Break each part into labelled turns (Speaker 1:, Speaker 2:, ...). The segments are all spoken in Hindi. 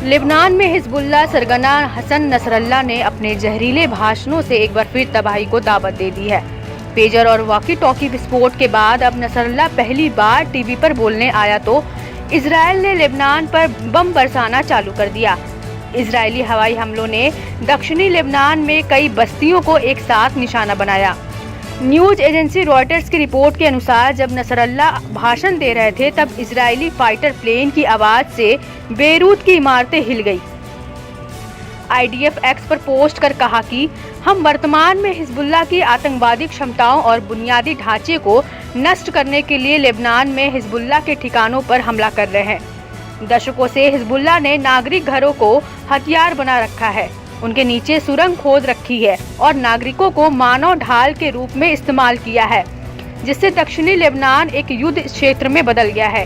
Speaker 1: लेबनान में हिजबुल्लाह सरगना हसन नसरल्लाह ने अपने जहरीले भाषणों से एक बार फिर तबाही को दावत दे दी है। पेजर और वॉकी टॉकी विस्फोट के बाद अब नसरल्लाह पहली बार टीवी पर बोलने आया तो इजराइल ने लेबनान पर बम बरसाना चालू कर दिया। इजरायली हवाई हमलों ने दक्षिणी लेबनान में कई बस्तियों को एक साथ निशाना बनाया। न्यूज एजेंसी रॉयटर्स की रिपोर्ट के अनुसार जब नसरल्लाह भाषण दे रहे थे तब इजरायली फाइटर प्लेन की आवाज से बेरूत की इमारतें हिल गई। IDF एक्स पर पोस्ट कर कहा कि हम वर्तमान में हिजबुल्लाह की आतंकवादी क्षमताओं और बुनियादी ढांचे को नष्ट करने के लिए लेबनान में हिजबुल्लाह के ठिकानों पर हमला कर रहे हैं। दशकों से हिजबुल्लाह ने नागरिक घरों को हथियार बना रखा है, उनके नीचे सुरंग खोद रखी है और नागरिकों को मानव ढाल के रूप में इस्तेमाल किया है, जिससे दक्षिणी लेबनान एक युद्ध क्षेत्र में बदल गया है।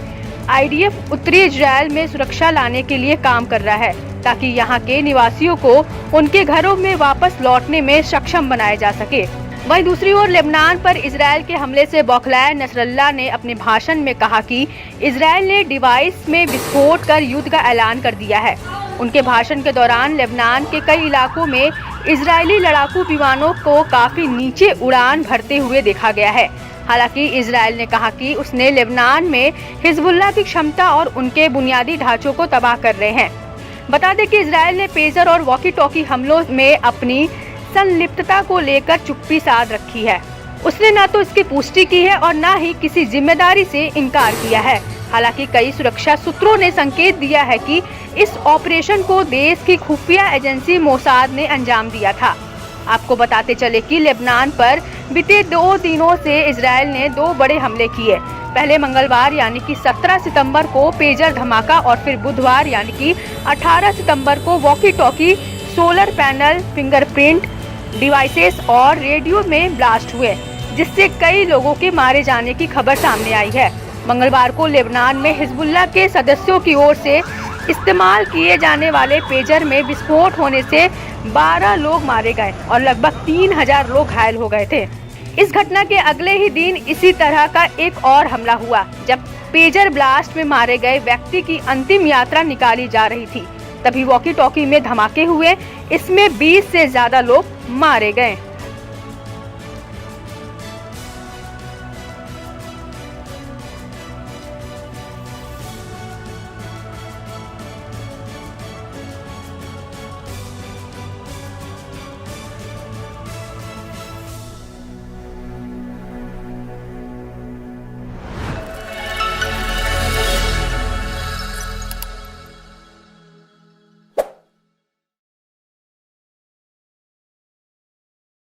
Speaker 1: IDF उत्तरी इजराइल में सुरक्षा लाने के लिए काम कर रहा है ताकि यहाँ के निवासियों को उनके घरों में वापस लौटने में सक्षम बनाया जा सके। वहीं दूसरी ओर लेबनान पर इजराइल के हमले से बौखलाए नसरल्लाह ने अपने भाषण में कहा कि इजराइल ने डिवाइस में विस्फोट कर युद्ध का ऐलान कर दिया है। उनके भाषण के दौरान लेबनान के कई इलाकों में इजरायली लड़ाकू विमानों को काफी नीचे उड़ान भरते हुए देखा गया है। हालांकि इजराइल ने कहा कि उसने लेबनान में हिजबुल्लाह की क्षमता और उनके बुनियादी ढांचों को तबाह कर रहे हैं। बता दें कि इजराइल ने पेजर और वॉकी टॉकी हमलों में अपनी संलिप्तता को लेकर चुप्पी साध रखी है। उसने न तो इसकी पुष्टि की है और न ही किसी जिम्मेदारी से इनकार किया है। हालांकि कई सुरक्षा सूत्रों ने संकेत दिया है कि इस ऑपरेशन को देश की खुफिया एजेंसी मोसाद ने अंजाम दिया था। आपको बताते चले कि लेबनान पर बीते 2 दिनों से इजराइल ने 2 बड़े हमले किए। पहले मंगलवार यानी कि 17 सितंबर को पेजर धमाका और फिर बुधवार यानी कि 18 सितंबर को walkie talkie, solar panel, fingerprint devices और रेडियो में ब्लास्ट हुए, जिससे कई लोगों के मारे जाने की खबर सामने आई है। मंगलवार को लेबनान में हिजबुल्लाह के सदस्यों की ओर से इस्तेमाल किए जाने वाले पेजर में विस्फोट होने से 12 लोग मारे गए और लगभग 3000 लोग घायल हो गए थे। इस घटना के अगले ही दिन इसी तरह का एक और हमला हुआ, जब पेजर ब्लास्ट में मारे गए व्यक्ति की अंतिम यात्रा निकाली जा रही थी। तभी वॉकी टॉकी में धमाके हुए, इसमें 20 से ज्यादा लोग मारे गए।